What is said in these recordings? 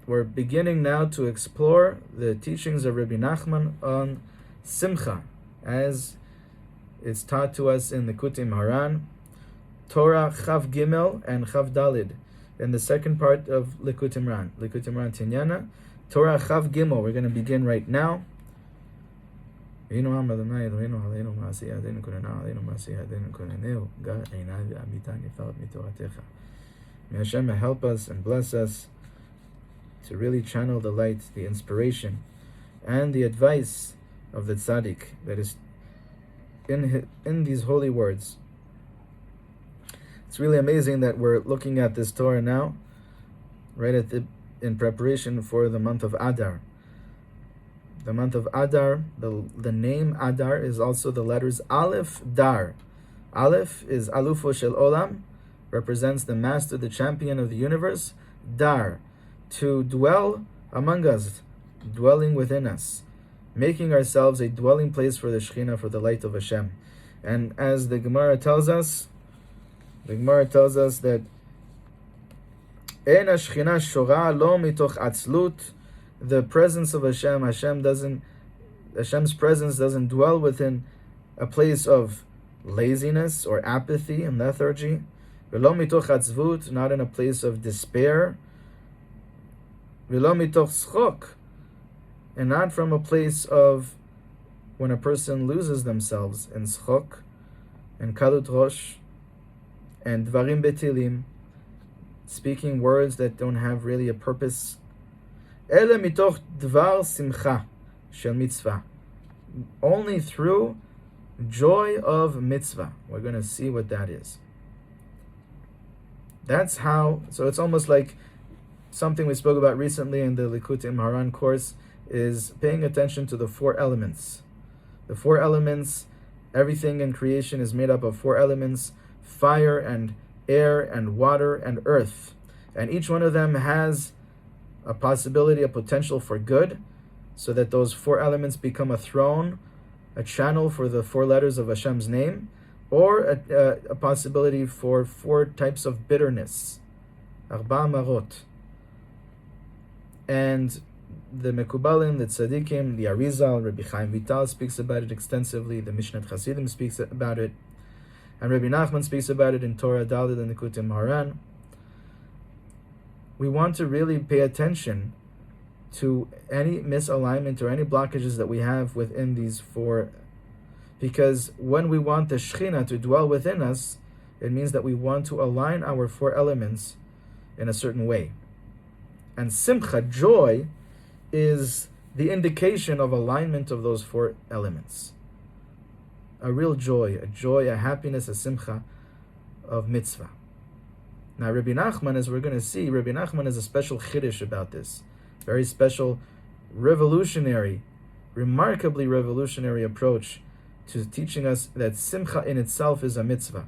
we're beginning now to explore the teachings of Rebbe Nachman on simcha, as it's taught to us in the Likutey Moharan, Torah Chav Gimel and Chav Dalid, in the second part of Likutey Moharan Tinyana, Torah Chav Gimel. We're going to begin right now. May Hashem help us and bless us to really channel the light, the inspiration, and the advice of the tzaddik that is in these holy words. It's really amazing that we're looking at this Torah now, right in preparation for the month of Adar. The month of Adar, the name Adar is also the letters Aleph, Dar. Aleph is Alufo Shel Olam, represents the master, the champion of the universe. Dar, to dwell among us, dwelling within us, making ourselves a dwelling place for the Shekhinah, for the light of Hashem. And as the Gemara tells us that En Shekhinah shora lo mitoch atzlut, the presence of Hashem's presence doesn't dwell within a place of laziness or apathy and lethargy. V'lo mitoch atzvut, not in a place of despair. V'lo mitoch tzchok, and not from a place of when a person loses themselves in tzchok and kalut rosh and dvarim betilim, speaking words that don't have really a purpose. Ele mitoch dvar simcha shel mitzvah, only through joy of mitzvah. We're going to see what that is. That's how, so it's almost like something we spoke about recently in the Likutey Moharan course, is paying attention to the four elements. The four elements, everything in creation is made up of four elements: fire and air and water and earth. And each one of them has a possibility, a potential for good, so that those four elements become a throne, a channel for the four letters of Hashem's name, or a possibility for four types of bitterness, arba marot. And the Mekubalim, the Tzadikim, the Arizal, Rabbi Rachamim Bitton speaks about it extensively, the Mishnat Chasidim speaks about it, and Rebbe Nachman speaks about it in Torah Dalid and Likutey Moharan. We want to really pay attention to any misalignment or any blockages that we have within these four, because when we want the Shekhinah to dwell within us, it means that we want to align our four elements in a certain way. And simcha, joy, is the indication of alignment of those four elements. A real joy, a happiness, a simcha of mitzvah. Now, Rebbe Nachman, as we're going to see, Rebbe Nachman has a special chiddush about this. Very special, revolutionary, remarkably revolutionary approach to teaching us that simcha in itself is a mitzvah.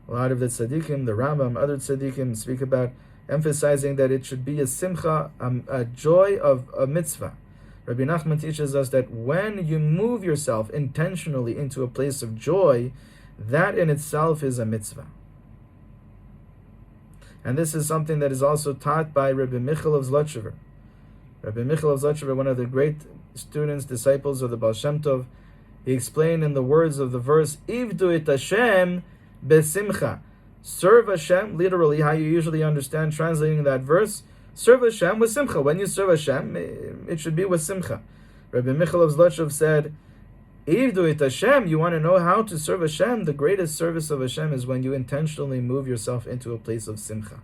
A lot of the tzaddikim, the Rambam, other tzaddikim speak about emphasizing that it should be a simcha, a joy of a mitzvah. Rabbi Nachman teaches us that when you move yourself intentionally into a place of joy, that in itself is a mitzvah. And this is something that is also taught by Rebbe Michal of Zlotchever. Rebbe Michal of Zlotchever, one of the great students, disciples of the Baal Shem Tov, he explained in the words of the verse, Ivdu et Hashem besimcha. Serve Hashem, literally how you usually understand translating that verse, serve Hashem with simcha. When you serve Hashem, it should be with simcha. Rebbe Michal of Zlotchev said, Ivdu et Hashem, you want to know how to serve Hashem? The greatest service of Hashem is when you intentionally move yourself into a place of simcha.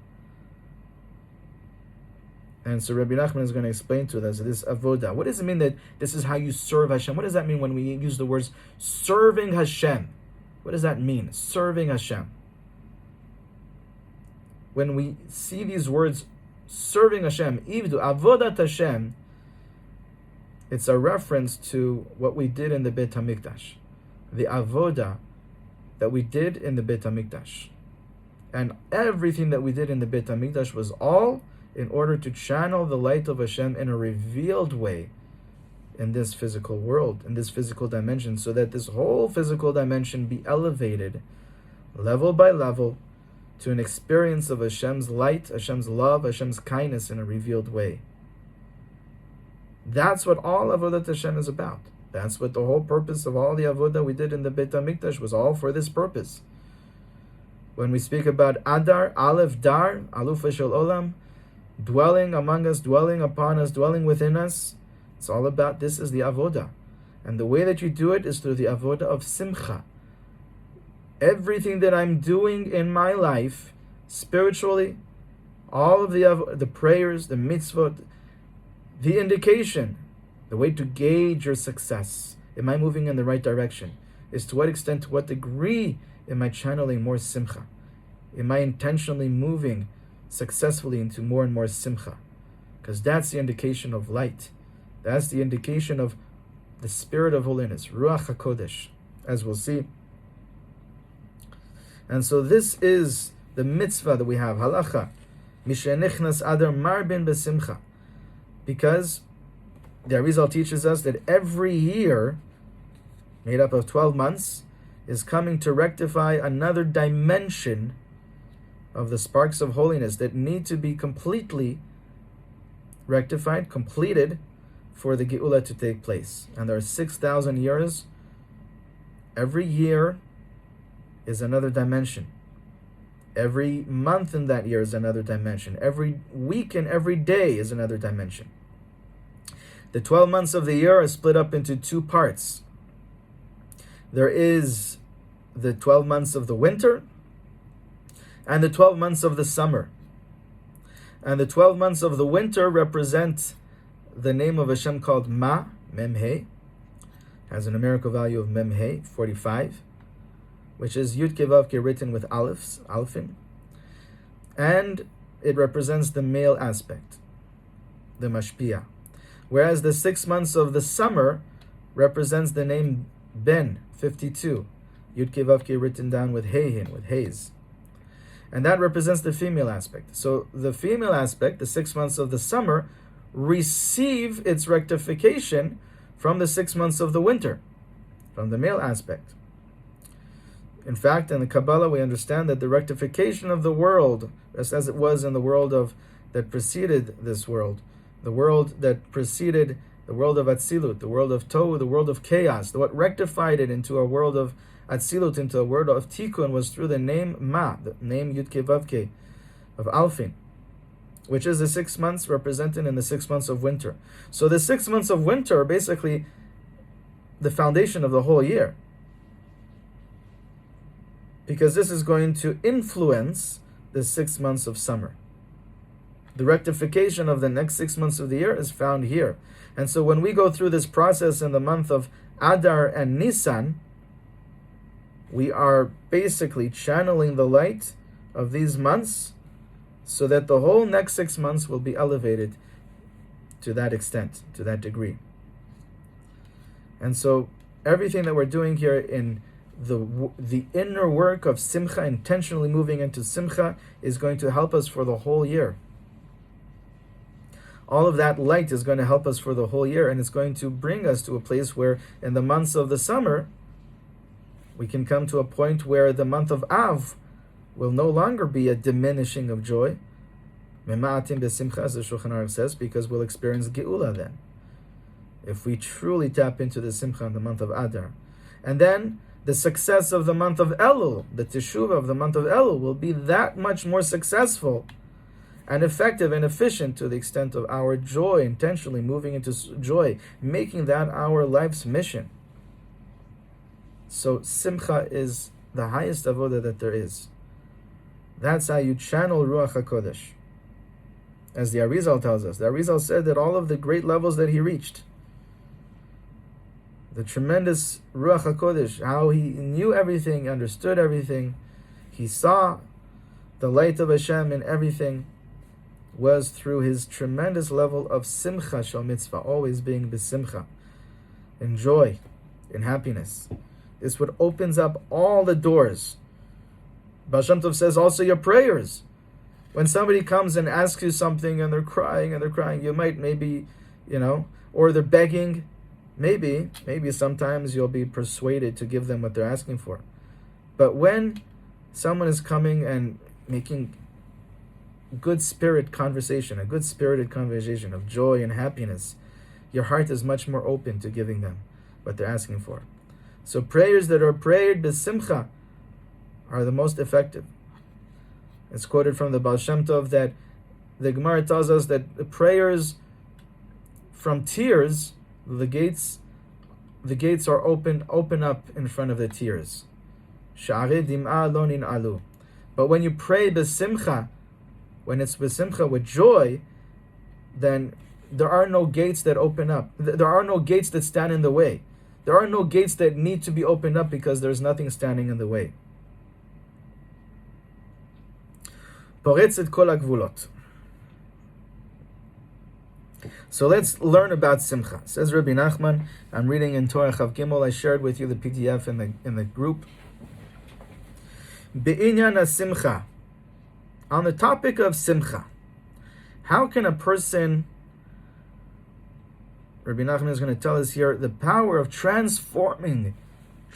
And so Rabbi Nachman is going to explain to us this avodah. What does it mean that this is how you serve Hashem? What does that mean when we use the words serving Hashem? What does that mean, serving Hashem? When we see these words, serving Hashem, ivdu, avodat Hashem, it's a reference to what we did in the Beit HaMikdash, the avodah that we did in the Beit HaMikdash. And everything that we did in the Beit HaMikdash was all in order to channel the light of Hashem in a revealed way in this physical world, in this physical dimension, so that this whole physical dimension be elevated level by level to an experience of Hashem's light, Hashem's love, Hashem's kindness in a revealed way. That's what all avodat Hashem is about. That's what the whole purpose of all the avodah we did in the Beit HaMikdash was, all for this purpose. When we speak about Adar, Aleph, Dar, Alufa Shel Olam, dwelling among us, dwelling upon us, dwelling within us, it's all about, this is the avodah. And the way that you do it is through the avodah of simcha. Everything that I'm doing in my life, spiritually, all of the prayers, the mitzvot, the indication, the way to gauge your success, am I moving in the right direction, is to what extent, to what degree am I channeling more simcha? Am I intentionally moving successfully into more and more simcha? Because that's the indication of light. That's the indication of the spirit of holiness, Ruach HaKodesh, as we'll see. And so this is the mitzvah that we have, halacha, Mishenichnas Adar Marbin Besimcha. Because the Arizal teaches us that every year, made up of 12 months, is coming to rectify another dimension of the sparks of holiness that need to be completely rectified, completed, for the Geula to take place. And there are 6,000 years. Every year is another dimension. Every month in that year is another dimension. Every week and every day is another dimension. The 12 months of the year are split up into two parts. There is the 12 months of the winter and the 12 months of the summer. And the 12 months of the winter represent the name of Hashem called Ma, Mem-He, has a numerical value of Mem-He, 45, which is Yud Kevavke written with Alfin. And it represents the male aspect, the Mashpia. Whereas the 6 months of the summer represents the name Ben, 52, Yud Kevavke written down with Heihin, with Hays. And that represents the female aspect. So the female aspect, the 6 months of the summer, receive its rectification from the 6 months of the winter, from the male aspect. In fact, in the Kabbalah, we understand that the rectification of the world, just as it was in the world that preceded this world, the world that preceded the world of Atzilut, the world of Tohu, the world of chaos, what rectified it into a world of Atzilut, into a world of Tikkun, was through the name Ma, the name Yud Kevavke of Alfin, which is the 6 months represented in the 6 months of winter. So the 6 months of winter are basically the foundation of the whole year, because this is going to influence the 6 months of summer. The rectification of the next 6 months of the year is found here. And so when we go through this process in the month of Adar and Nisan, we are basically channeling the light of these months so that the whole next 6 months will be elevated to that extent, to that degree. And so everything that we're doing here in the inner work of simcha, intentionally moving into simcha, is going to help us for the whole year. All of that light is going to help us for the whole year, and it's going to bring us to a place where in the months of the summer, we can come to a point where the month of Av will no longer be a diminishing of joy. Mema'atim besimcha, as the Shulchan Aruch says, because we'll experience Geula then, if we truly tap into the simcha in the month of Adar. And then the success of the month of Elul, the teshuvah of the month of Elul, will be that much more successful and effective and efficient to the extent of our joy, intentionally moving into joy, making that our life's mission. So simcha is the highest avodah that there is. That's how you channel Ruach HaKodesh. As the Arizal tells us, the Arizal said that all of the great levels that he reached, the tremendous Ruach HaKodesh, how he knew everything, understood everything, he saw the light of Hashem in everything, was through his tremendous level of simcha shel mitzvah, always being besimcha, in joy, in happiness. This what opens up all the doors. Baal Shem Tov says also your prayers. When somebody comes and asks you something and they're crying, you might maybe, or they're begging, maybe sometimes you'll be persuaded to give them what they're asking for. But when someone is coming and making good spirit conversation, a good spirited conversation of joy and happiness, your heart is much more open to giving them what they're asking for. So prayers that are prayed b'simcha are the most effective. It's quoted from the Baal Shem Tov that the Gemara tells us that the prayers from tears, the gates are open up in front of the tears. Sha'arei dim'a lo nin'alu. But when you pray b'simcha, when it's b'simcha with joy, then there are no gates that open up. There are no gates that stand in the way. There are no gates that need to be opened up because there's nothing standing in the way. Poretz et kol hagvulot. So let's learn about simcha. Says Rebbe Nachman, I'm reading in Torah Chav Gimel. I shared with you the PDF in the group. Be'inyan simcha. On the topic of simcha, how can a person, Rabbi Nachman is going to tell us here, the power of transforming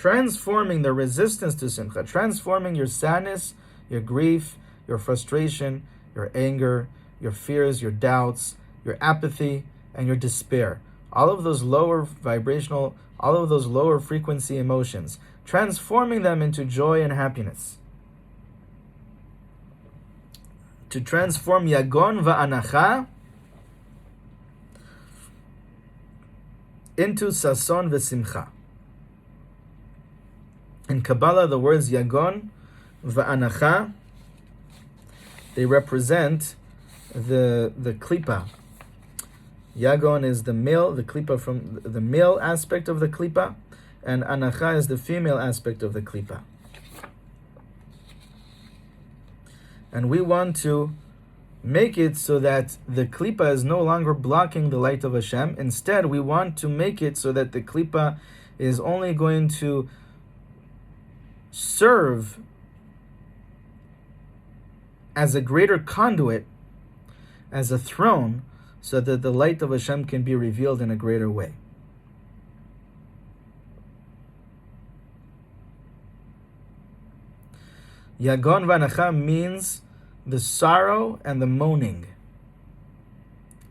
the resistance to simcha, transforming your sadness, your grief, your frustration, your anger, your fears, your doubts, your apathy, and your despair. All of those lower vibrational, all of those lower frequency emotions, transforming them into joy and happiness. To transform yagon va'anacha into sason v'simcha. In Kabbalah, the words yagon va'anacha, they represent the klipa. Yagon is the male, the klipa from the male aspect of the klipa, and anacha is the female aspect of the klipa. And we want to make it so that the klipa is no longer blocking the light of Hashem. Instead, we want to make it so that the klipa is only going to serve as a greater conduit, as a throne, so that the light of Hashem can be revealed in a greater way. Yagon v'anacha means the sorrow and the moaning.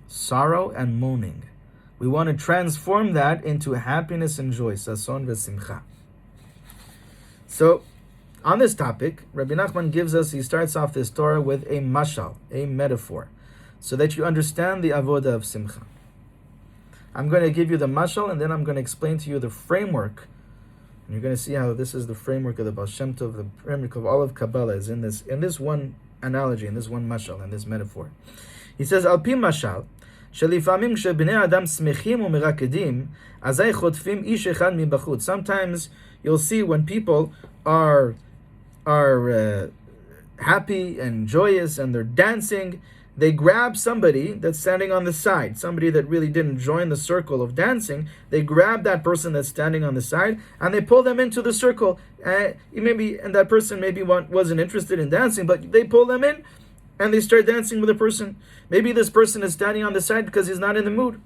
Sorrow and moaning. We want to transform that into happiness and joy. Sason v'simcha. So, on this topic, Rabbi Nachman he starts off this Torah with a mashal, a metaphor, so that you understand the avodah of simcha. I'm going to give you the mashal, and then I'm going to explain to you the framework. And you're going to see how this is the framework of the Baal Shem Tov, the framework of all of Kabbalah is in this one analogy, in this one mashal, in this metaphor. He says, Al pi mashal, shelifamim shebnei adam smechim umerakedim, azay chotfim ish echad mibachut. Sometimes you'll see when people are happy and joyous and they're dancing, they grab somebody that's standing on the side, somebody that really didn't join the circle of dancing. They grab that person that's standing on the side and they pull them into the circle. And that person maybe wasn't interested in dancing, but they pull them in and they start dancing with the person. Maybe this person is standing on the side because he's not in the mood.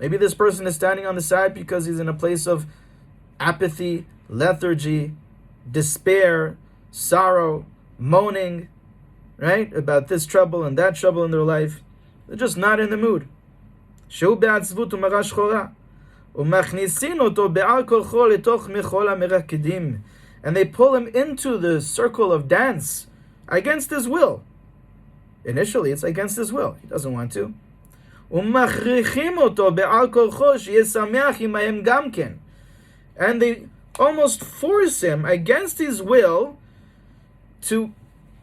Maybe this person is standing on the side because he's in a place of apathy, lethargy, despair, sorrow, moaning, right? About this trouble and that trouble in their life. They're just not in the mood. And they pull him into the circle of dance against his will. Initially, it's against his will. He doesn't want to. And they almost force him against his will to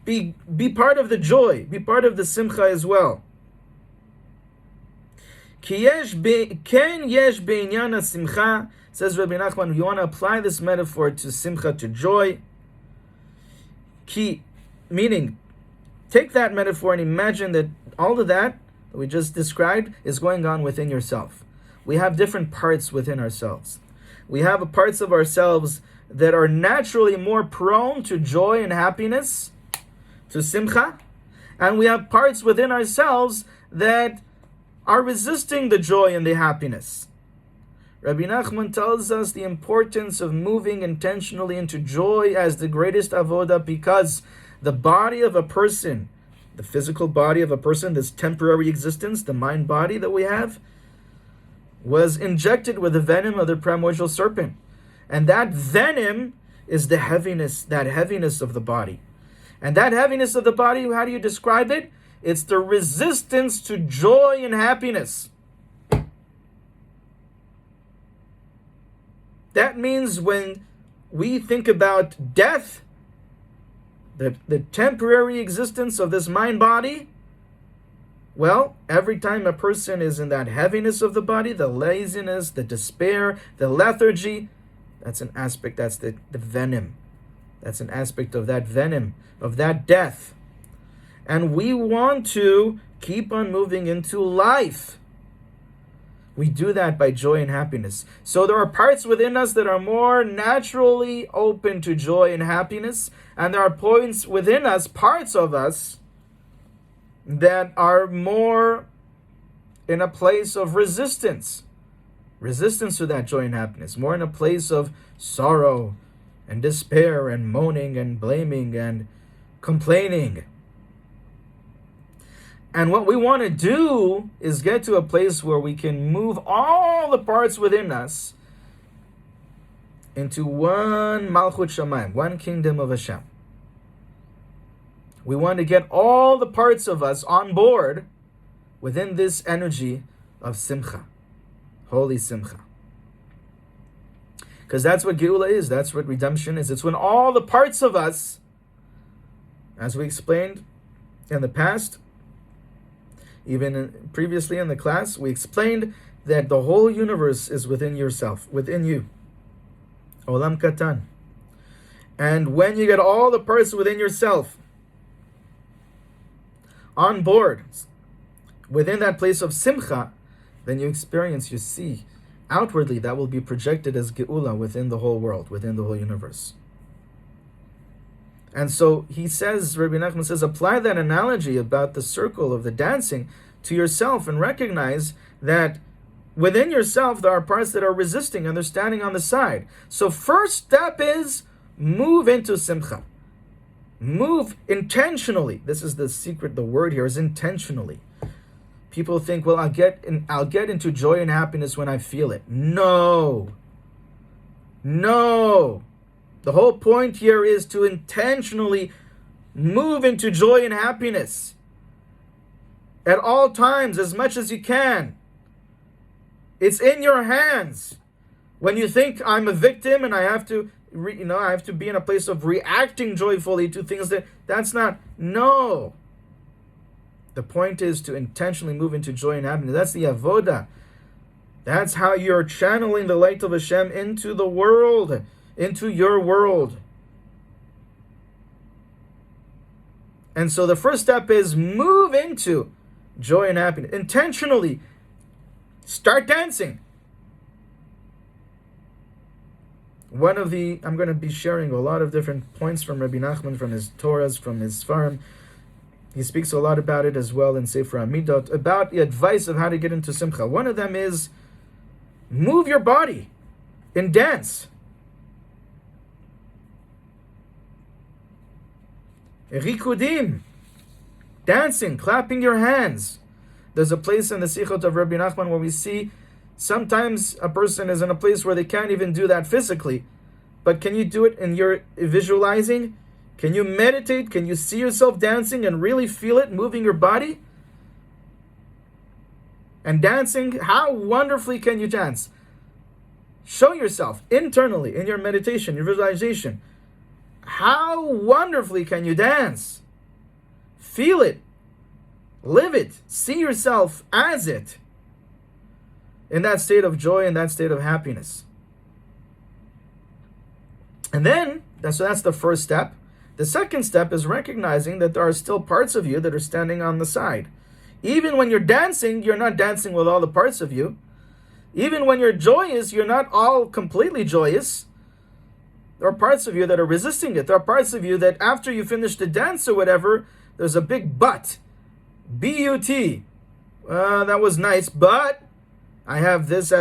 be part of the joy, be part of the simcha as well. Says Rabbi Nachman, you want to apply this metaphor to simcha, to joy. Meaning, take that metaphor and imagine that all of that we just described is going on within yourself. We have different parts within ourselves. We have parts of ourselves that are naturally more prone to joy and happiness, to simcha, and we have parts within ourselves that are resisting the joy and the happiness. Rabbi Nachman tells us the importance of moving intentionally into joy as the greatest avodah, because The body of a person, the physical body of a person, this temporary existence, the mind body that we have, was injected with the venom of the primordial serpent. And that venom is the heaviness, that heaviness of the body. And that heaviness of the body, how do you describe it? It's the resistance to joy and happiness. That means when we think about death, the temporary existence of this mind body, well, every time a person is in that heaviness of the body, the laziness, the despair, the lethargy, that's an aspect, that's the venom. That's an aspect of that venom, of that death. And we want to keep on moving into life. We do that by joy and happiness. So there are parts within us that are more naturally open to joy and happiness, and there are points within us, parts of us, that are more in a place of resistance to that joy and happiness, more in a place of sorrow and despair and moaning and blaming and complaining. And what we want to do is get to a place where we can move all the parts within us into one Malchut Shamayim, one kingdom of Hashem. We want to get all the parts of us on board within this energy of simcha, holy simcha. Because that's what Geula is, that's what redemption is. It's when all the parts of us, as we explained in the past, even previously in the class, we explained that the whole universe is within yourself, within you. Olam Katan. And when you get all the parts within yourself on board, within that place of simcha, then you experience, you see, outwardly that will be projected as Geula within the whole world, within the whole universe. And so he says, Rebbe Nachman says, apply that analogy about the circle of the dancing to yourself and recognize that within yourself there are parts that are resisting and they're standing on the side. So first step is move into simcha. Move intentionally. This is the secret, the word here is intentionally. People think, well, I'll get into joy and happiness when I feel it. No. The whole point here is to intentionally move into joy and happiness at all times, as much as you can. It's in your hands. When you think I'm a victim and I have to, I have to be in a place of reacting joyfully to things that's not. No. The point is to intentionally move into joy and happiness. That's the avodah. That's how you're channeling the light of Hashem into the world, into your world. And so the first step is move into joy and happiness. Intentionally start dancing. I'm going to be sharing a lot of different points from Rabbi Nachman, from his Torahs, from his Sfarim. He speaks a lot about it as well in Sefer Amidot, about the advice of how to get into simcha. One of them is move your body in dance. Rikudim, dancing, clapping your hands. There's a place in the Sichot of Rabbi Nachman where we see sometimes a person is in a place where they can't even do that physically. But can you do it in your visualizing? Can you meditate? Can you see yourself dancing and really feel it, moving your body? And dancing, how wonderfully can you dance? Show yourself internally in your meditation, your visualization. How wonderfully can you dance? Feel it. Live it. See yourself as it. In that state of joy, in that state of happiness. And then, that's the first step. The second step is recognizing that there are still parts of you that are standing on the side. Even when you're dancing, you're not dancing with all the parts of you. Even when you're joyous, you're not all completely joyous. There are parts of you that are resisting it. There are parts of you that after you finish the dance or whatever, there's a big but. B-U-T. That was nice, but I have this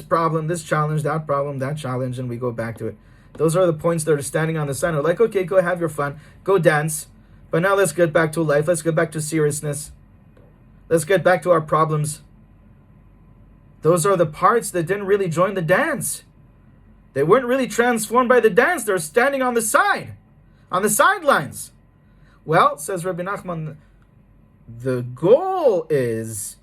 problem, this challenge, that problem, that challenge, and we go back to it. Those are the points that are standing on the side. We're like, okay, go have your fun, go dance, but now let's get back to life. Let's get back to seriousness. Let's get back to our problems. Those are the parts that didn't really join the dance. They weren't really transformed by the dance. They're standing on the side, on the sidelines. Well, says Rebbe Nachman, the goal is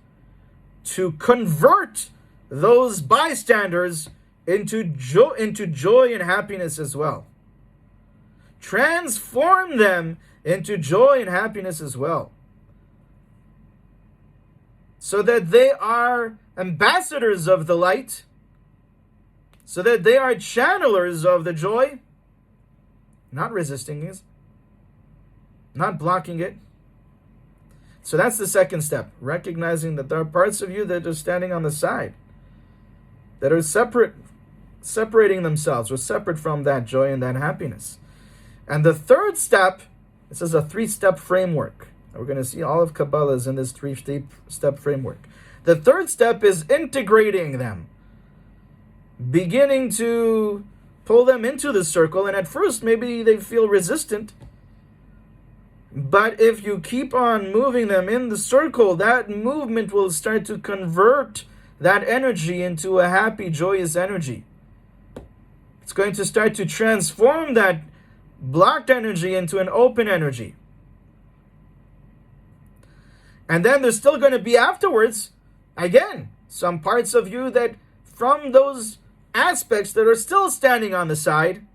to convert those bystanders into joy and happiness as well. Transform them into joy and happiness as well. So that they are ambassadors of the light, so that they are channelers of the joy, not resisting it, not blocking it. So that's the second step, recognizing that there are parts of you that are standing on the side, that are separating themselves or separate from that joy and that happiness. And the third step, this is a 3-step framework. We're going to see all of Kabbalah is in this 3-step framework. The third step is integrating them, beginning to pull them into the circle. And at first, maybe they feel resistant. But if you keep on moving them in the circle, that movement will start to convert that energy into a happy, joyous energy. It's going to start to transform that blocked energy into an open energy. And then there's still going to be afterwards, again, some parts of you that from those aspects that are still standing on the side.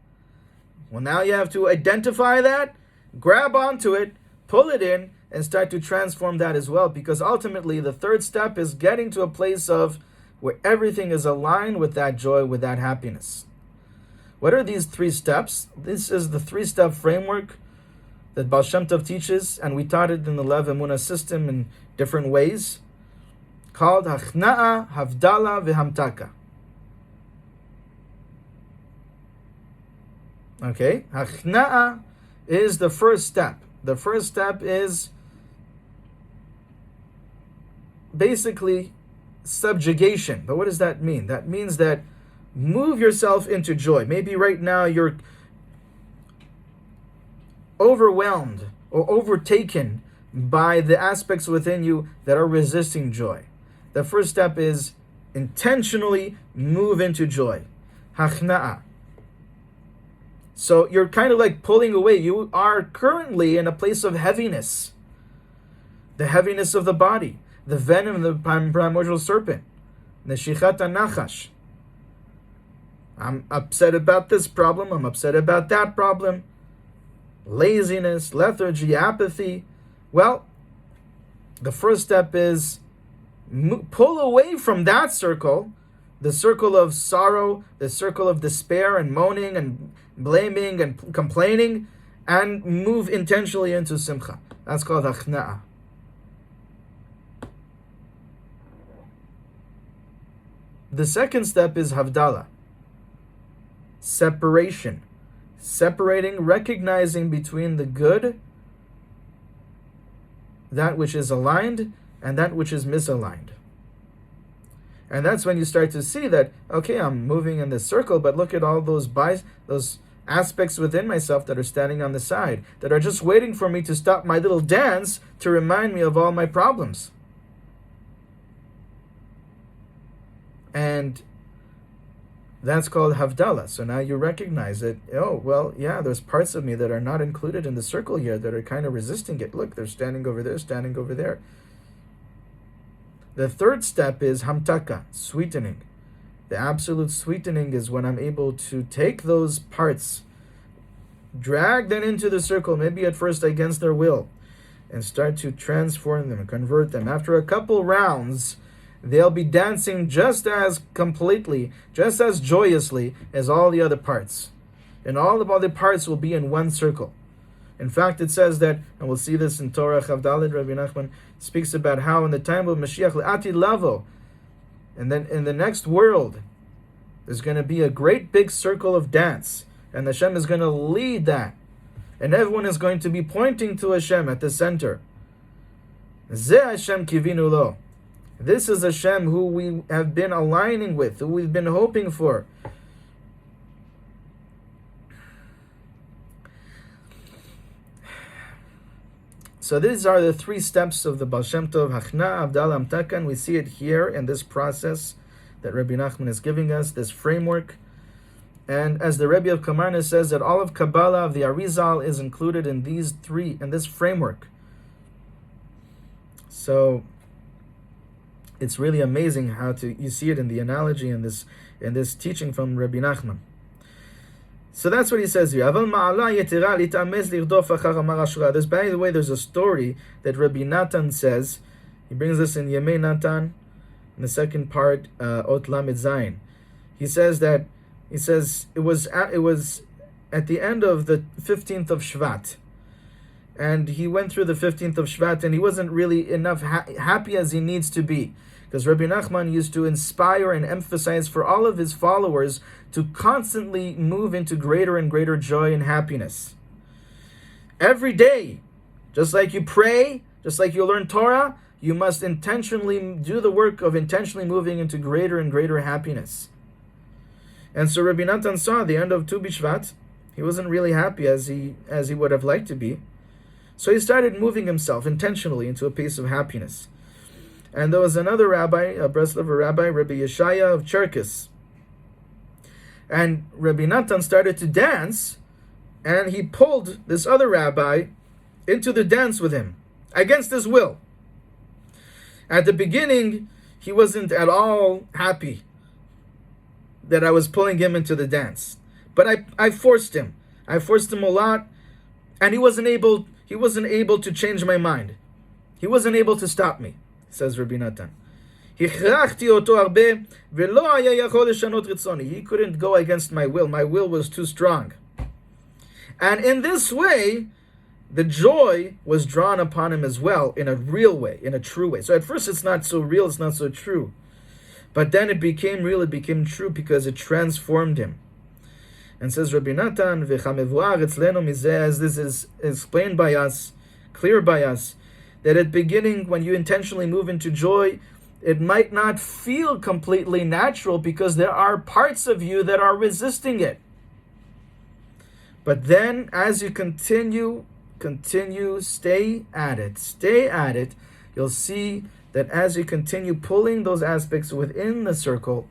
Well, now you have to identify that, grab onto it, pull it in, and start to transform that as well. Because ultimately, the third step is getting to a place of where everything is aligned with that joy, with that happiness. What are these 3 steps? This is the 3-step framework that Baal Shem Tov teaches, and we taught it in the Lev Emunah system in different ways, called Hachna'ah, havdalah, hamtakah. Okay, Hachna'ah is the first step. The first step is basically subjugation. But what does that mean? That means that move yourself into joy. Maybe right now you're overwhelmed or overtaken by the aspects within you that are resisting joy. The first step is intentionally move into joy. Hachna'ah. So you're kind of like pulling away. You are currently in a place of heaviness. The heaviness of the body. The venom of the primordial serpent. Neshichata nachash. I'm upset about this problem. I'm upset about that problem. Laziness, lethargy, apathy. Well, the first step is pull away from that circle, the circle of sorrow, the circle of despair and moaning and blaming and complaining, and move intentionally into simcha. That's called Hachna'ah. The second step is havdalah. Separation. Separating, recognizing between the good, that which is aligned, and that which is misaligned. And that's when you start to see that, okay, I'm moving in this circle, but look at all those aspects within myself that are standing on the side, that are just waiting for me to stop my little dance to remind me of all my problems. And that's called havdalah. So now you recognize it. Oh, well, yeah, there's parts of me that are not included in the circle here that are kind of resisting it. Look, they're standing over there, standing over there. The third step is hamtakah, sweetening. The absolute sweetening is when I'm able to take those parts, drag them into the circle, maybe at first against their will, and start to transform them and convert them. After a couple rounds, they'll be dancing just as completely, just as joyously as all the other parts. And all the other parts will be in one circle. In fact, it says that, and we'll see this in Torah Chavdalit, Rabbi Nachman speaks about how in the time of Mashiach, Le'ati Lavo, and then in the next world, there's going to be a great big circle of dance. And Hashem is going to lead that. And everyone is going to be pointing to Hashem at the center. Ze Hashem kivinu lo. This is Hashem who we have been aligning with, who we've been hoping for. So these are the 3 steps of the Baal Shem Tov: Hachna'ah, havdalah, hamtakah, and we see it here in this process that Rebbe Nachman is giving us, this framework. And as the Rebbe of Kamarna says, that all of Kabbalah of the Arizal is included in these 3, in this framework. So it's really amazing how you see it in the analogy in this teaching from Rebbe Nachman. So that's what he says here. There's, by the way, there's a story that Rabbi Natan says. He brings this in Yemei Natan, in the second part, Ot Lamed Zayin. He says it was at the end of the 15th of Shvat, and he went through the 15th of Shvat, and he wasn't really enough happy as he needs to be, because Rebbe Nachman used to inspire and emphasize for all of his followers to constantly move into greater and greater joy and happiness. Every day, just like you pray, just like you learn Torah, you must intentionally do the work of intentionally moving into greater and greater happiness. And so Rabbi Natan saw the end of Tu B'Shvat, he wasn't really happy as he would have liked to be. So he started moving himself intentionally into a pace of happiness. And there was another rabbi, a Breslover rabbi, Rabbi Yeshaya of Cherkis. And Rabbi Natan started to dance, and he pulled this other rabbi into the dance with him, against his will. At the beginning, he wasn't at all happy that I was pulling him into the dance. But I forced him. I forced him a lot, and he wasn't able to change my mind. He wasn't able to stop me, says Rabbi Natan. He couldn't go against my will. My will was too strong. And in this way, the joy was drawn upon him as well, in a real way, in a true way. So at first it's not so real, it's not so true. But then it became real, it became true, because it transformed him. And says Rabbi Natan, as this is explained by us, clear by us, that at beginning, when you intentionally move into joy, it might not feel completely natural, because there are parts of you that are resisting it. But then, as you continue, stay at it, you'll see that as you continue pulling those aspects within the circle,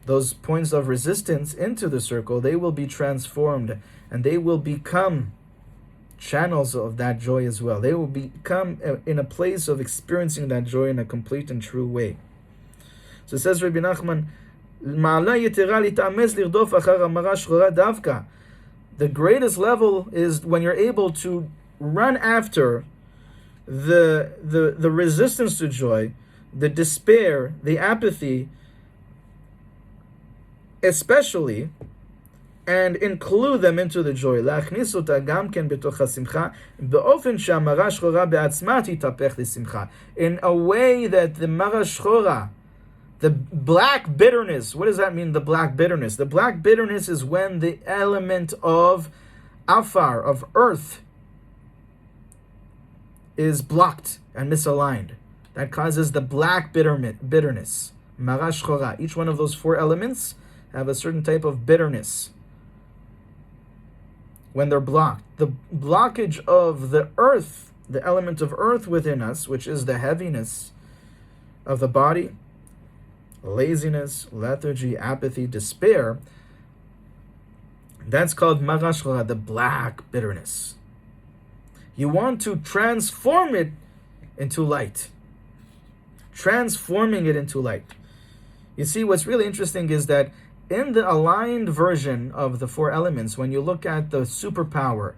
those points of resistance into the circle, they will be transformed, and they will become channels of that joy as well. They will become in a place of experiencing that joy in a complete and true way. So it says Rebbe Nachman, the greatest level is when you're able to run after the resistance to joy, the despair, the apathy, especially, and include them into the joy. In a way that the mara shchora, the black bitterness, what does that mean, the black bitterness? The black bitterness is when the element of afar, of earth, is blocked and misaligned. That causes the black bitterness. Mara shchora. Each one of those 4 elements have a certain type of bitterness when they're blocked. The blockage of the earth, the element of earth within us, which is the heaviness of the body, laziness, lethargy, apathy, despair, that's called marashchora, the black bitterness. You want to transform it into light. Transforming it into light. You see, what's really interesting is that in the aligned version of the 4 elements, when you look at the superpower,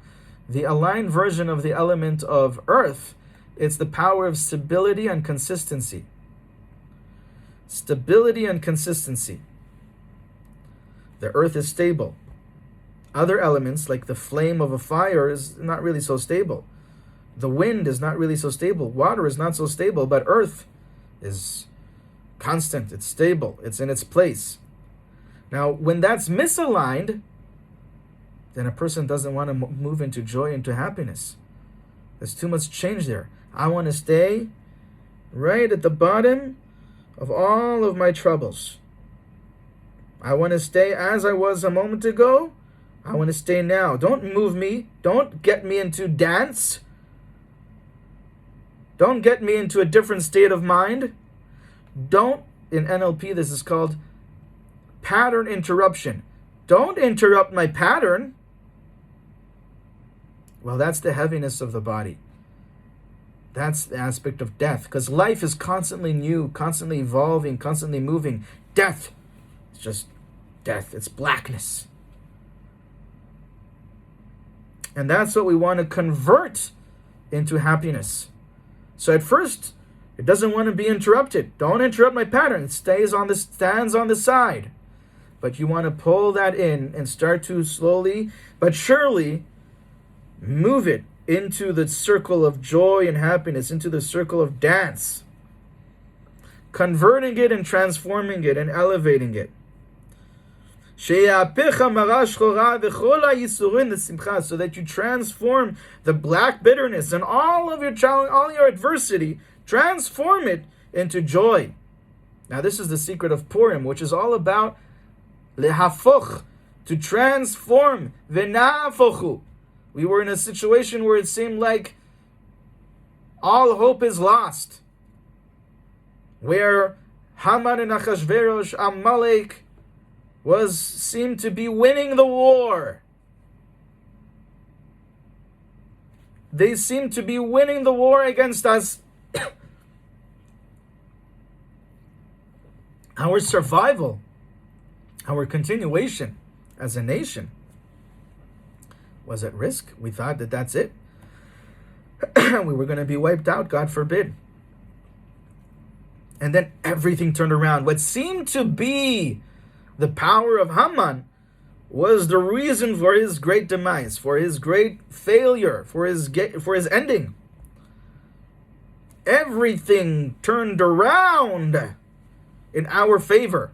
the aligned version of the element of earth, it's the power of stability and consistency. Stability and consistency. The earth is stable. Other elements, like the flame of a fire, is not really so stable. The wind is not really so stable. Water is not so stable, but earth is constant, it's stable, it's in its place. Now, when that's misaligned, then a person doesn't want to move into joy, into happiness. There's too much change there. I want to stay right at the bottom of all of my troubles. I want to stay as I was a moment ago. I want to stay now. Don't move me. Don't get me into dance. Don't get me into a different state of mind. Don't, in NLP, this is called pattern interruption. Don't interrupt my pattern. Well, that's the heaviness of the body. That's the aspect of death, because life is constantly new, constantly evolving, constantly moving. Death, it's just death. It's blackness. And that's what we want to convert into happiness. So at first, it doesn't want to be interrupted. Don't interrupt my pattern. It stands on the side. But you want to pull that in and start to slowly but surely move it into the circle of joy and happiness, into the circle of dance. Converting it and transforming it and elevating it. So that you transform the black bitterness and all of your challenge, all your adversity, transform it into joy. Now this is the secret of Purim, which is all about lehafoch, to transform, v'na'afochu. We were in a situation where it seemed like all hope is lost, where Haman and Achashverosh, Amalek, seemed to be winning the war. They seemed to be winning the war against us. Our survival, our continuation as a nation was at risk. We thought that that's it. We were going to be wiped out, God forbid. And then everything turned around. What seemed to be the power of Haman was the reason for his great demise, for his great failure, for his ending. Everything turned around in our favor.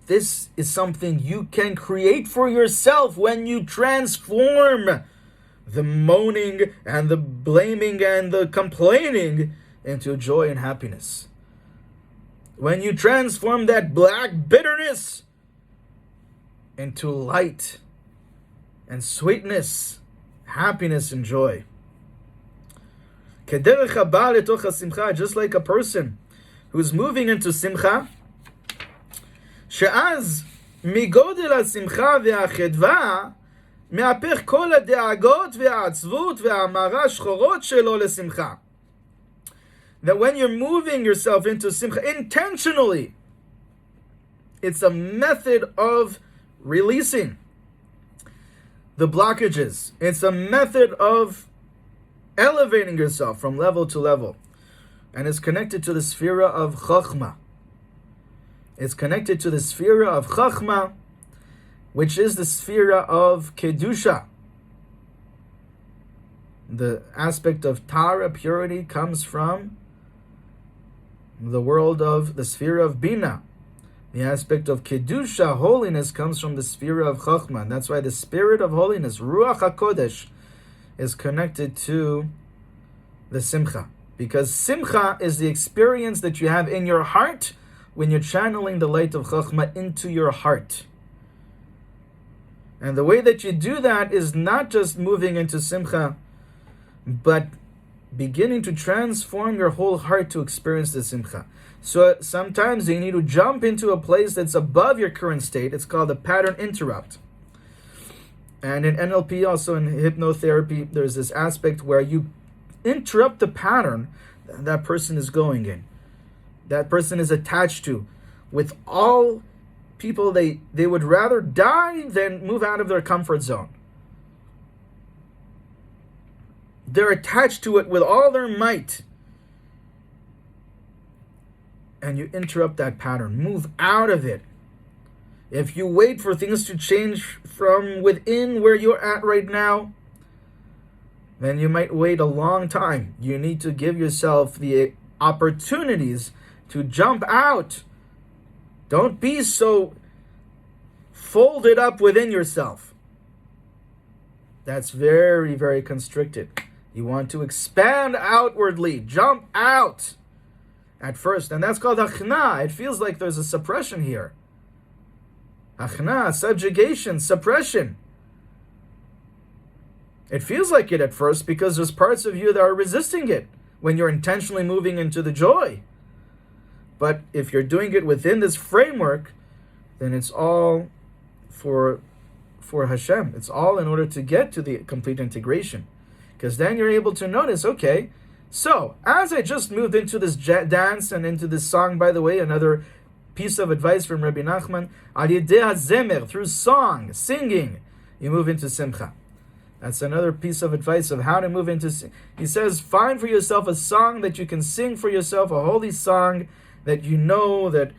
This is something you can create for yourself when you transform the moaning and the blaming and the complaining into joy and happiness. When you transform that black bitterness into light and sweetness, happiness and joy. Just like a person who's moving into simcha, she'az migodel ha-simcha ve'achedva me'apech kol ha-de'agot ve'a'atzvut ve'amara shchorot shelo le-simcha. That when you're moving yourself into simcha intentionally, it's a method of releasing the blockages. It's a method of elevating yourself from level to level. And it's connected to the sphere of Chachma. It's connected to the sphere of Chachma, which is the sphere of Kedusha. The aspect of Tara, purity, comes from the world of the sphere of Bina. The aspect of Kedusha, holiness, comes from the sphere of Chachma. And that's why the spirit of holiness, Ruach HaKodesh, is connected to the Simcha. Because Simcha is the experience that you have in your heart when you're channeling the light of Chachma into your heart. And the way that you do that is not just moving into Simcha, but beginning to transform your whole heart to experience the Simcha. So sometimes you need to jump into a place that's above your current state. It's called a pattern interrupt. And in NLP, also in hypnotherapy, there's this aspect where you interrupt the pattern that person is going in, that person is attached to. With all people, they would rather die than move out of their comfort zone. They're attached to it with all their might. And you interrupt that pattern. Move out of it. If you wait for things to change from within where you're at right now, then you might wait a long time. You need to give yourself the opportunities to jump out. Don't be so folded up within yourself. That's very, very constricted. You want to expand outwardly, jump out at first. And that's called Hachna'ah. It feels like there's a suppression here. Hachna'ah, subjugation, suppression. It feels like it at first because there's parts of you that are resisting it when you're intentionally moving into the joy. But if you're doing it within this framework, then it's all for Hashem. It's all in order to get to the complete integration. Because then you're able to notice, okay, so as I just moved into this dance and into this song, by the way, another piece of advice from Rebbe Nachman, al yedei hazemer, through song, singing, you move into simcha. That's another piece of advice of how to move into. He says, find for yourself a song that you can sing for yourself, a holy song that you know that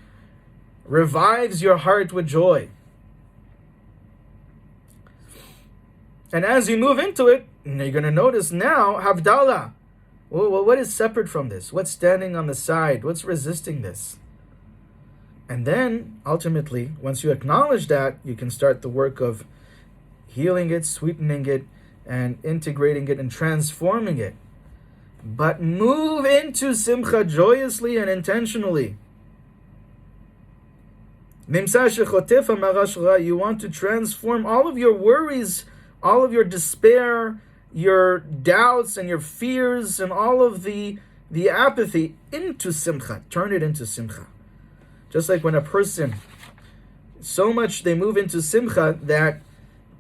revives your heart with joy. And as you move into it, you're going to notice now, havdalah. Well, what is separate from this? What's standing on the side? What's resisting this? And then, ultimately, once you acknowledge that, you can start the work of healing it, sweetening it, and integrating it and transforming it. But move into simcha joyously and intentionally. You want to transform all of your worries, all of your despair, your doubts and your fears and all of the apathy into simcha. Turn it into simcha. Just like when a person, so much they move into simcha that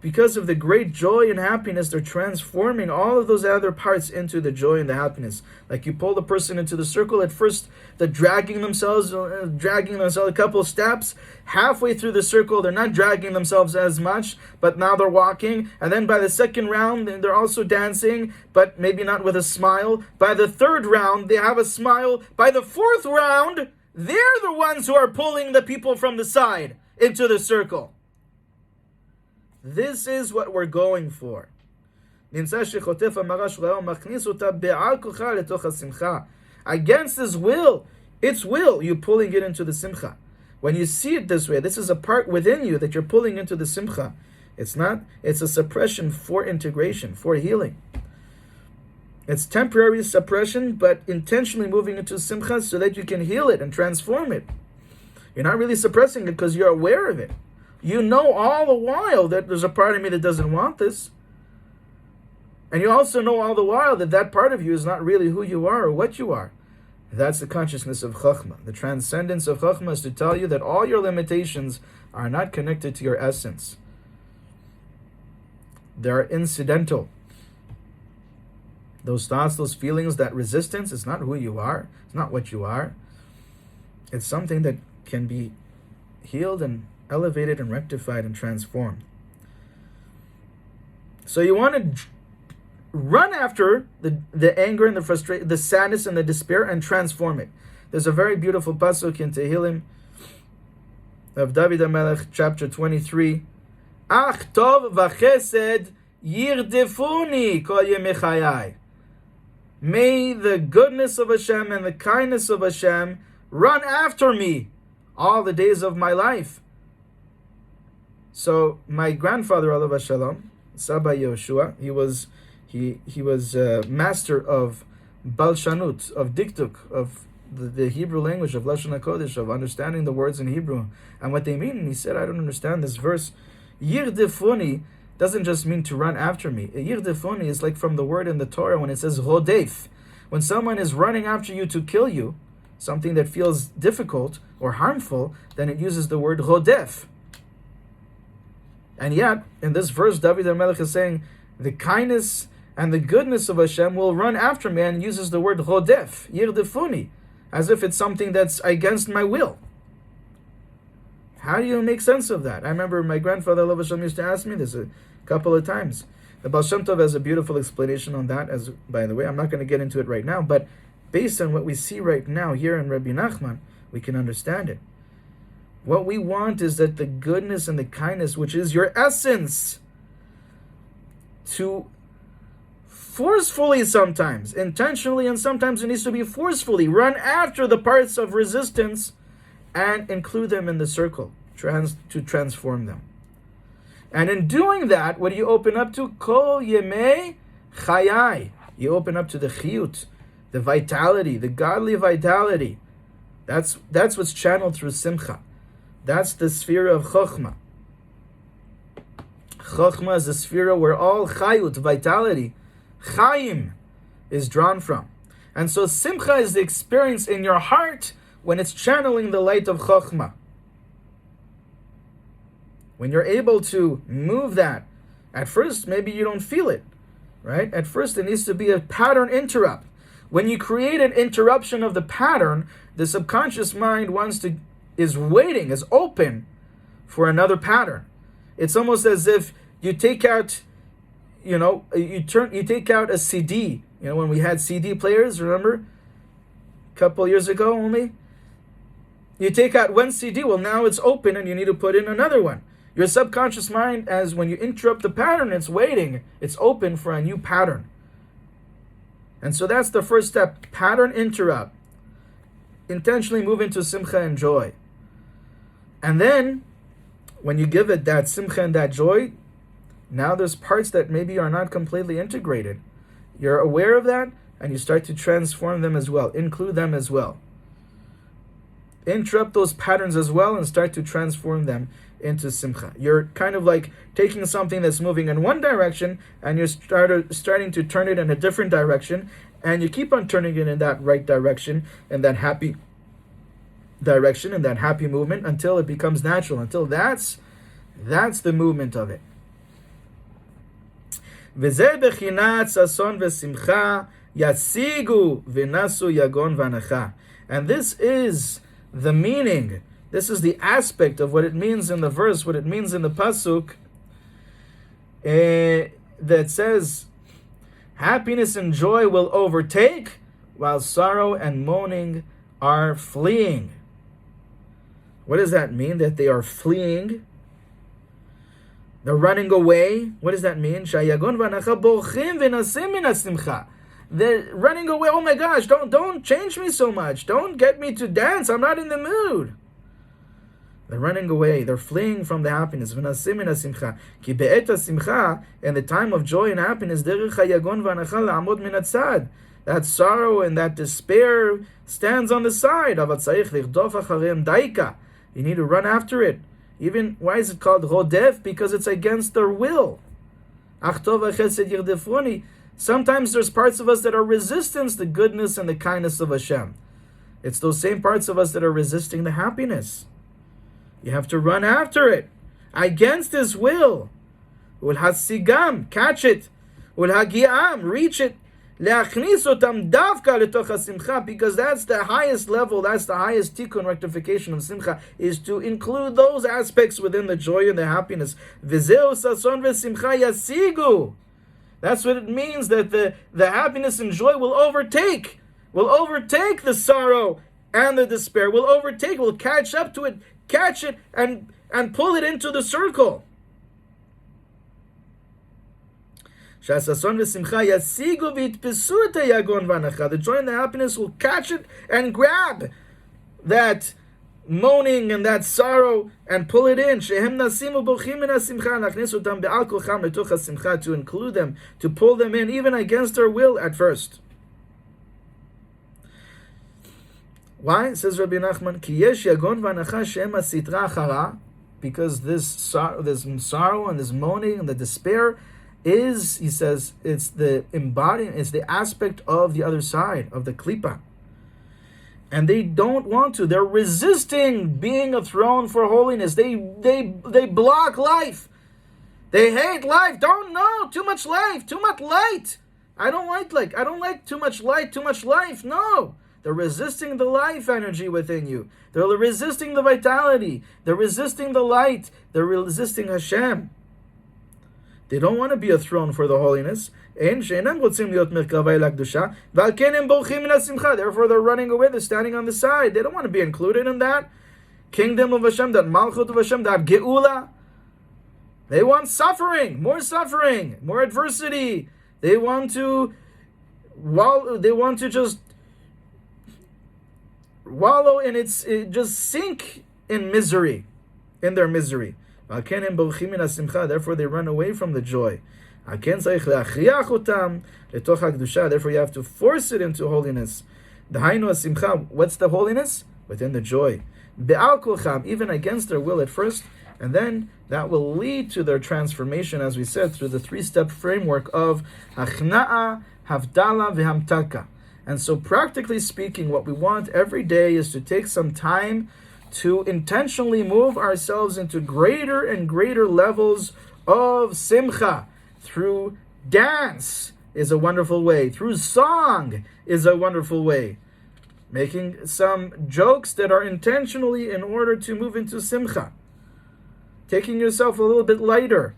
because of the great joy and happiness, they're transforming all of those other parts into the joy and the happiness. Like you pull the person into the circle, at first they're dragging themselves a couple of steps. Halfway through the circle, they're not dragging themselves as much, but now they're walking. And then by the second round, they're also dancing, but maybe not with a smile. By the third round, they have a smile. By the fourth round, they're the ones who are pulling the people from the side into the circle. This is what we're going for. Against his will, its will, you're pulling it into the simcha. When you see it this way, this is a part within you that you're pulling into the simcha. It's a suppression for integration, for healing. It's temporary suppression, but intentionally moving into simcha so that you can heal it and transform it. You're not really suppressing it because you're aware of it. You know all the while that there's a part of me that doesn't want this. And you also know all the while that that part of you is not really who you are or what you are. That's the consciousness of Chachma. The transcendence of Chachma is to tell you that all your limitations are not connected to your essence. They're incidental. Those thoughts, those feelings, that resistance is not who you are. It's not what you are. It's something that can be healed and elevated and rectified and transformed. So you want to run after the anger and the frustration, the sadness and the despair, and transform it. There's a very beautiful pasuk in Tehillim of David HaMelech, chapter 23. Ach tov v'chesed yirdefuni kol yemei chayai. May the goodness of Hashem and the kindness of Hashem run after me all the days of my life. So my grandfather, alav hashalom, Saba Yehoshua, he was master of balshanut, of diktuk, of the Hebrew language, of Lashon HaKodesh, of understanding the words in Hebrew and what they mean. And he said, I don't understand this verse. Yirdefuni doesn't just mean to run after me. Yirdefuni is like from the word in the Torah when it says rodef. When someone is running after you to kill you, something that feels difficult or harmful, then it uses the word rodef. And yet, in this verse, David HaMelech is saying, the kindness and the goodness of Hashem will run after me, and uses the word rodef, yirdefuni, as if it's something that's against my will. How do you make sense of that? I remember my grandfather, alav hashalom, used to ask me this a couple of times. The Baal Shem Tov has a beautiful explanation on that, as by the way, I'm not going to get into it right now, but based on what we see right now here in Rebbe Nachman, we can understand it. What we want is that the goodness and the kindness, which is your essence, to forcefully sometimes, intentionally, and sometimes it needs to be forcefully, run after the parts of resistance and include them in the circle, to transform them. And in doing that, what do you open up to? Kol yemei chayai. You open up to the chiyut, the vitality, the godly vitality. That's what's channeled through simcha. That's the sphere of Chokhmah. Chokhmah is a sphere where all chayut, vitality, chayim, is drawn from. And so simcha is the experience in your heart when it's channeling the light of Chokhmah. When you're able to move that, at first maybe you don't feel it, right? At first there needs to be a pattern interrupt. When you create an interruption of the pattern, the subconscious mind is waiting, is open for another pattern. It's almost as if you take out, you take out a CD. When we had CD players, remember? A couple years ago only. You take out one CD, well now it's open and you need to put in another one. Your subconscious mind, as when you interrupt the pattern, it's waiting. It's open for a new pattern. And so that's the first step. Pattern interrupt. Intentionally move into simcha and joy. And then, when you give it that simcha and that joy, now there's parts that maybe are not completely integrated. You're aware of that, and you start to transform them as well. Include them as well. Interrupt those patterns as well and start to transform them into simcha. You're kind of like taking something that's moving in one direction and you're starting to turn it in a different direction, and you keep on turning it in that right direction, in that happy direction, in that happy movement, until it becomes natural, until that's the movement of it. וזה בחינת ששון ושמחה ישיגו ונסו יגון ואנחה. And this is the meaning. This is the aspect of what it means in the verse, what it means in the pasuk, that says, happiness and joy will overtake, while sorrow and mourning are fleeing. What does that mean, that they are fleeing? They're running away. What does that mean? They're running away. Oh my gosh, don't change me so much. Don't get me to dance. I'm not in the mood. They're running away. They're fleeing from the happiness. In the time of joy and happiness, that sorrow and that despair stands on the side. You need to run after it. Even, why is it called rodef? Because it's against their will. Sometimes there's parts of us that are resistance the goodness and the kindness of Hashem. It's those same parts of us that are resisting the happiness. You have to run after it, against His will. Ulhasigam, catch it. Ulhagiam, reach it. Leachnis otam davka letoch simcha, because that's the highest level, that's the highest tikkun, rectification of simcha, is to include those aspects within the joy and the happiness. V'zeu sason v'simcha yasigu. That's what it means, that the happiness and joy will overtake the sorrow and the despair, will catch up to it, catch it and pull it into the circle. The joy and the happiness will catch it and grab that moaning and that sorrow and pull it in. To include them, to pull them in, even against their will at first. Why? Says Rabbi Nachman, because this sorrow and this moaning and the despair is, he says, it's the embodiment, it's the aspect of the other side, of the klipa. And they don't want to. They're resisting being a throne for holiness. They block life. They hate life. Don't know. Too much life. Too much light. I don't like too much light, too much life. No. They're resisting the life energy within you. They're resisting the vitality. They're resisting the light. They're resisting Hashem. They don't want to be a throne for the holiness. Therefore they're running away. They're standing on the side. They don't want to be included in that kingdom of Hashem, that malchut of Hashem, that geula. They want suffering, more adversity. They want to just wallow in just sink in misery, in their misery. Therefore they run away from the joy. Therefore you have to force it into holiness. What's the holiness? Within the joy. Even against their will at first, And then that will lead to their transformation, as we said, through the 3-step framework of Hachna'ah, havdalah, hamtakah. And so practically speaking, what we want every day is to take some time to intentionally move ourselves into greater and greater levels of simcha. Through dance is a wonderful way. Through song is a wonderful way. Making some jokes that are intentionally in order to move into simcha. Taking yourself a little bit lighter.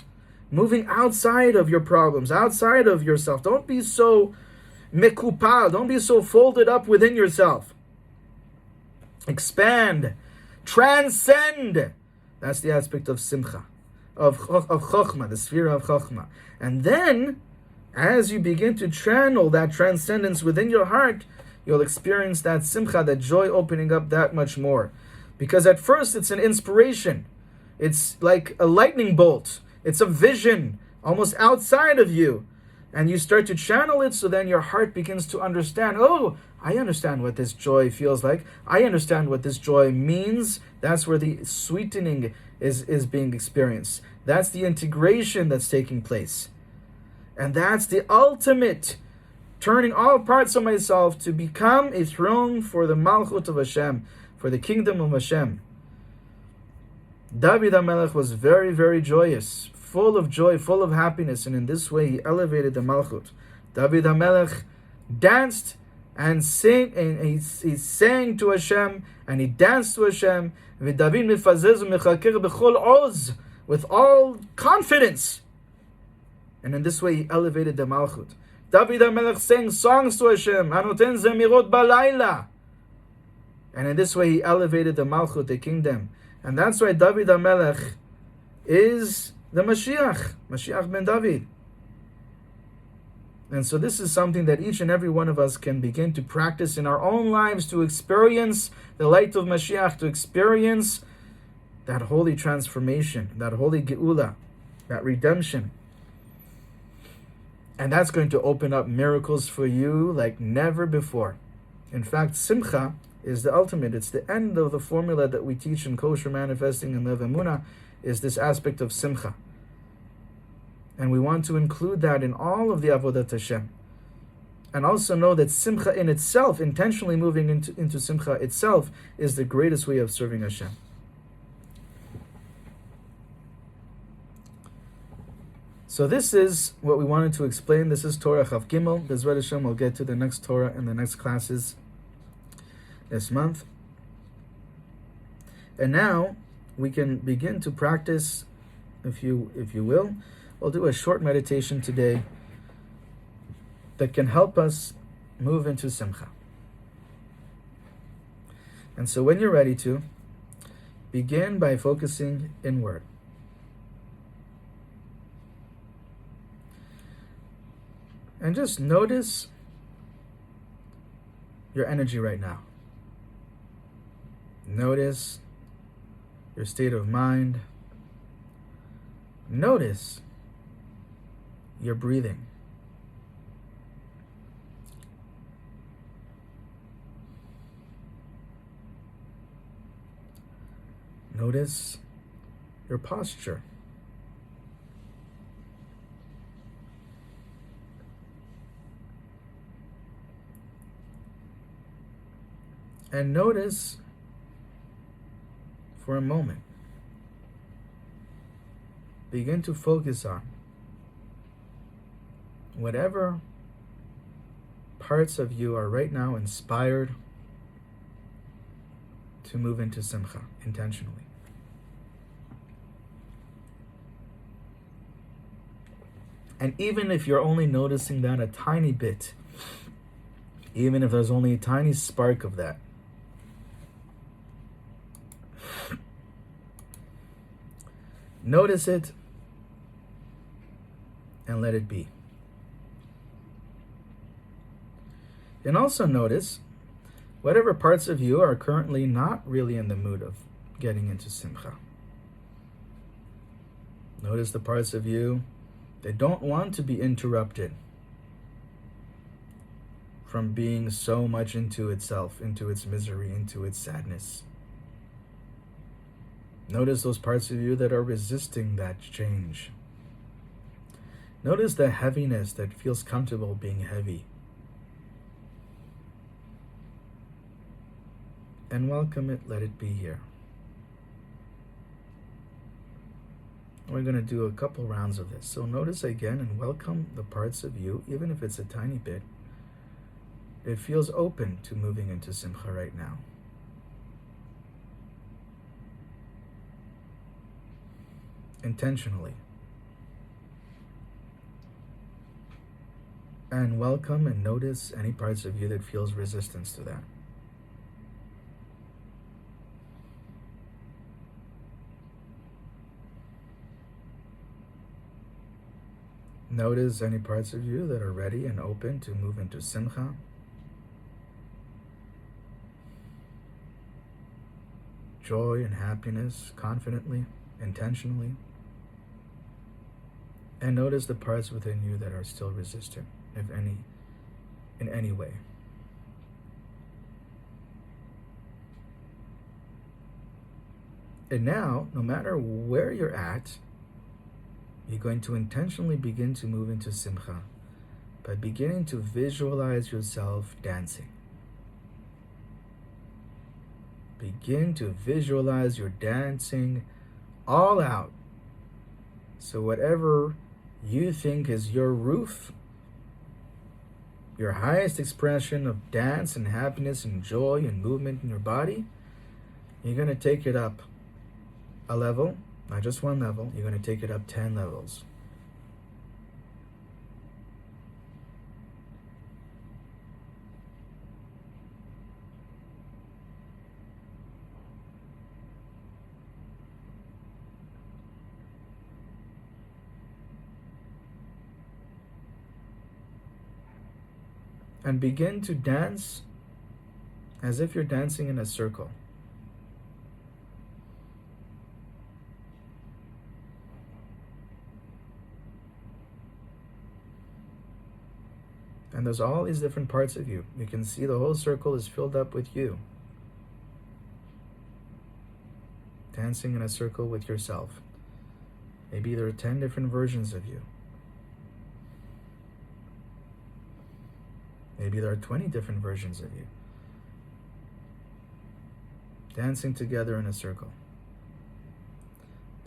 Moving outside of your problems, outside of yourself. Don't be so mekupal. Don't be so folded up within yourself. Expand. Transcend. That's the aspect of simcha. Of chokhmah, the sphere of chokhmah. And then, as you begin to channel that transcendence within your heart, you'll experience that simcha, that joy opening up that much more. Because at first it's an inspiration. It's like a lightning bolt. It's a vision almost outside of you. And you start to channel it, so then your heart begins to understand, oh, I understand what this joy feels like. I understand what this joy means. That's where the sweetening is being experienced. That's the integration that's taking place. And that's the ultimate turning all parts of myself to become a throne for the Malchut of Hashem, for the kingdom of Hashem. David HaMelech was very, very joyous, full of joy, full of happiness, and in this way he elevated the Malchut. David HaMelech danced and sang, and he sang to Hashem, and he danced to Hashem, with all confidence. And in this way he elevated the Malchut. David HaMelech sang songs to Hashem, Anoten Zemirot Balayla. And in this way he elevated the Malchut, the kingdom. And that's why David HaMelech is the Mashiach, Mashiach ben David. And so this is something that each and every one of us can begin to practice in our own lives, to experience the light of Mashiach, to experience that holy transformation, that holy Geula, that redemption. And that's going to open up miracles for you like never before. In fact, simcha is the ultimate. It's the end of the formula that we teach in kosher manifesting and Lev Emunah, is this aspect of simcha. And we want to include that in all of the avodat Hashem. And also know that simcha in itself, intentionally moving into simcha itself, is the greatest way of serving Hashem. So this is what we wanted to explain. This is Torah Chav Gimel. Bezrat Hashem, we'll get to the next Torah in the next classes this month. And now we can begin to practice, if you will. We'll do a short meditation today that can help us move into simcha. And so when you're ready to, begin by focusing inward. And just notice your energy right now. Notice your state of mind. Notice your breathing. Notice your posture. And notice for a moment, begin to focus on whatever parts of you are right now inspired to move into simcha intentionally. And even if you're only noticing that a tiny bit, even if there's only a tiny spark of that, notice it and let it be. And also notice whatever parts of you are currently not really in the mood of getting into simcha. Notice the parts of you that don't want to be interrupted from being so much into itself, into its misery, into its sadness. Notice those parts of you that are resisting that change. Notice the heaviness that feels comfortable being heavy. And welcome it, let it be here. We're going to do a couple rounds of this. So notice again and welcome the parts of you, even if it's a tiny bit. It feels open to moving into simcha right now. Intentionally. And welcome and notice any parts of you that feels resistance to that. Notice any parts of you that are ready and open to move into simcha. Joy and happiness, confidently, intentionally. And notice the parts within you that are still resistant, if any, in any way. And now, no matter where you're at, you're going to intentionally begin to move into simcha by beginning to visualize yourself dancing. Begin to visualize your dancing all out. So whatever you think is your roof, your highest expression of dance and happiness and joy and movement in your body, you're going to take it up a level. Not just one level, you're going to take it up 10 levels. And begin to dance as if you're dancing in a circle. And there's all these different parts of you. You can see the whole circle is filled up with you. Dancing in a circle with yourself. Maybe there are 10 different versions of you. Maybe there are 20 different versions of you. Dancing together in a circle.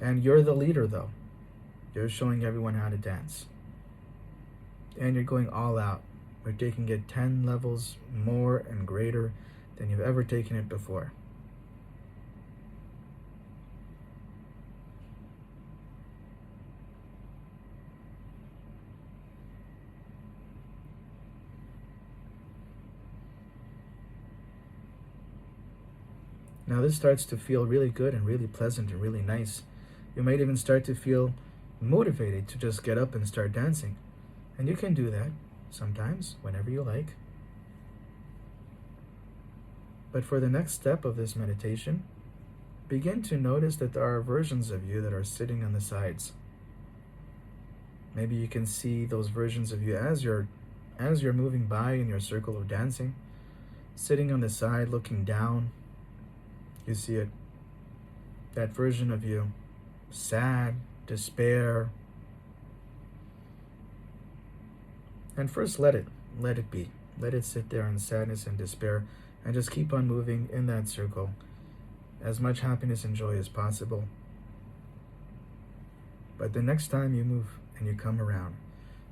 And you're the leader, though. You're showing everyone how to dance. And you're going all out. We're taking it 10 levels more and greater than you've ever taken it before. Now this starts to feel really good and really pleasant and really nice. You might even start to feel motivated to just get up and start dancing. And you can do that sometimes, whenever you like. But for the next step of this meditation, begin to notice that there are versions of you that are sitting on the sides. Maybe you can see those versions of you as you're moving by in your circle of dancing, sitting on the side, looking down. You see it, that version of you, sad, despair. And first let it be. Let it sit there in sadness and despair and just keep on moving in that circle. As much happiness and joy as possible. But the next time you move and you come around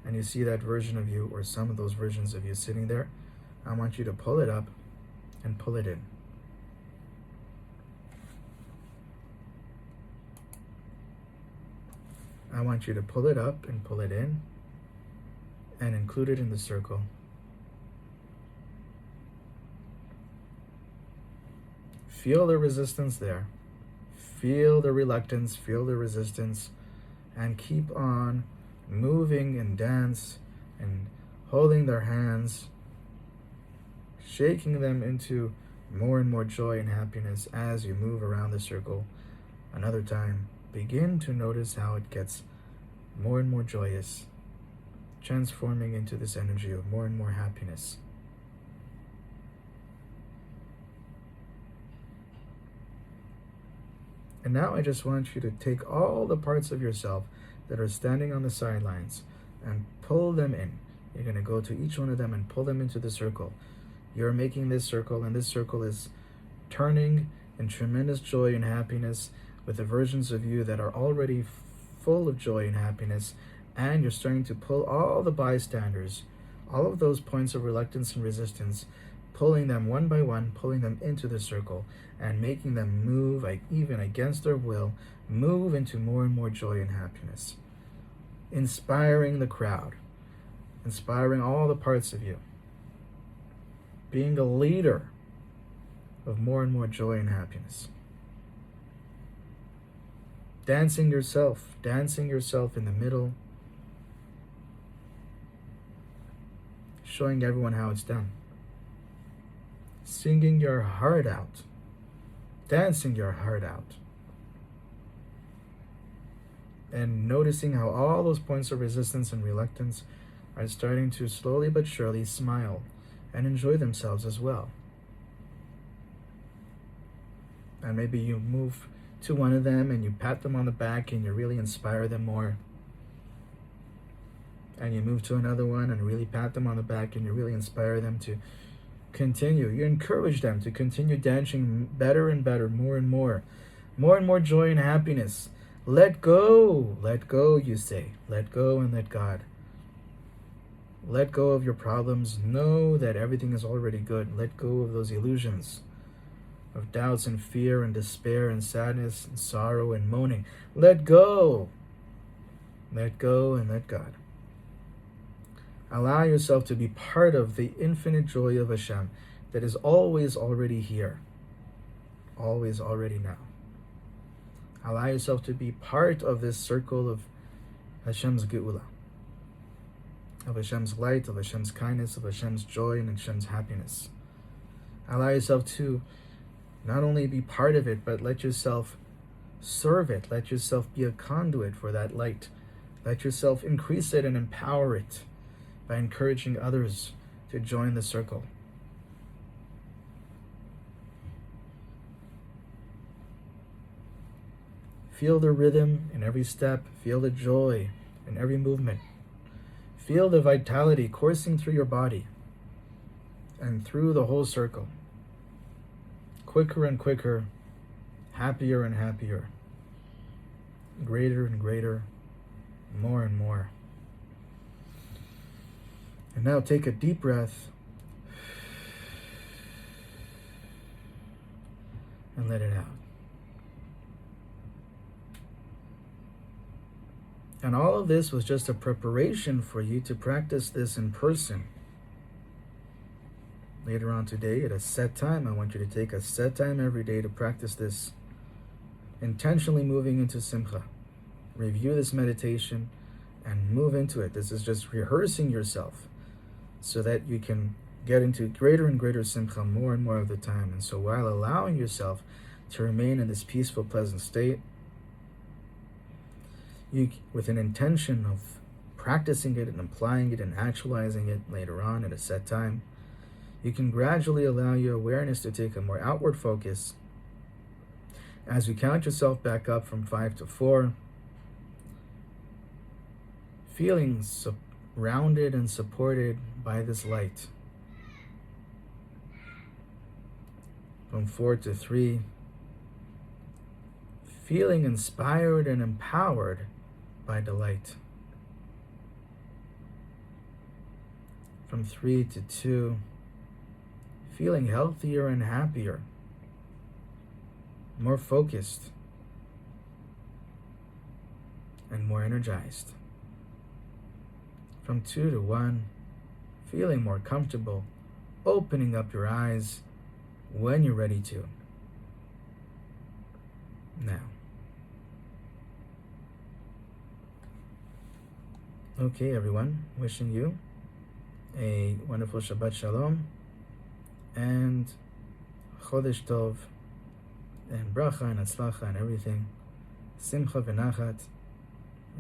and you see that version of you or some of those versions of you sitting there, I want you to pull it up and pull it in. I want you to pull it up and pull it in and include it in the circle. Feel the resistance there. Feel the reluctance, feel the resistance, and keep on moving and dance and holding their hands, shaking them into more and more joy and happiness as you move around the circle. Another time, begin to notice how it gets more and more joyous, transforming into this energy of more and more happiness. And now I just want you to take all the parts of yourself that are standing on the sidelines and pull them in. You're going to go to each one of them and pull them into the circle. You're making this circle, and this circle is turning in tremendous joy and happiness with the versions of you that are already full of joy and happiness. And you're starting to pull all the bystanders, all of those points of reluctance and resistance, pulling them one by one, pulling them into the circle, and making them move, like even against their will, move into more and more joy and happiness. Inspiring the crowd, inspiring all the parts of you, being a leader of more and more joy and happiness. Dancing yourself in the middle, showing everyone how it's done. Singing your heart out, dancing your heart out, and noticing how all those points of resistance and reluctance are starting to slowly but surely smile and enjoy themselves as well. And maybe you move to one of them and you pat them on the back and you really inspire them more. And you move to another one and really pat them on the back and you really inspire them to continue. You encourage them to continue dancing better and better, more and more joy and happiness. Let go, you say. Let go and let God. Let go of your problems. Know that everything is already good. Let go of those illusions of doubts and fear and despair and sadness and sorrow and moaning. Let go. Let go and let God. Allow yourself to be part of the infinite joy of Hashem that is always already here, always already now. Allow yourself to be part of this circle of Hashem's geula, of Hashem's light, of Hashem's kindness, of Hashem's joy, and Hashem's happiness. Allow yourself to not only be part of it, but let yourself serve it. Let yourself be a conduit for that light. Let yourself increase it and empower it by encouraging others to join the circle. Feel the rhythm in every step. Feel the joy in every movement. Feel the vitality coursing through your body and through the whole circle. Quicker and quicker, happier and happier, greater and greater, more and more. And now take a deep breath and let it out. And all of this was just a preparation for you to practice this in person. Later on today, at a set time, I want you to take a set time every day to practice this, intentionally moving into simcha. Review this meditation and move into it. This is just rehearsing yourself so that you can get into greater and greater simcha more and more of the time. And so while allowing yourself to remain in this peaceful, pleasant state, you, with an intention of practicing it and applying it and actualizing it later on at a set time, you can gradually allow your awareness to take a more outward focus. As you count yourself back up from 5 to 4, feeling surrounded and supported by this light. From 4 to 3, feeling inspired and empowered by the light. From 3 to 2, feeling healthier and happier, more focused, and more energized. From 2 to 1, feeling more comfortable, opening up your eyes when you're ready to. Now. Okay, everyone, wishing you a wonderful Shabbat Shalom and Chodesh Tov and bracha and atzlacha and everything. Simcha v'nachat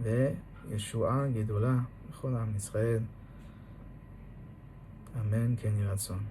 ve'yeshua gedola b'chol am Yisrael. Amen. Ken yiratzon.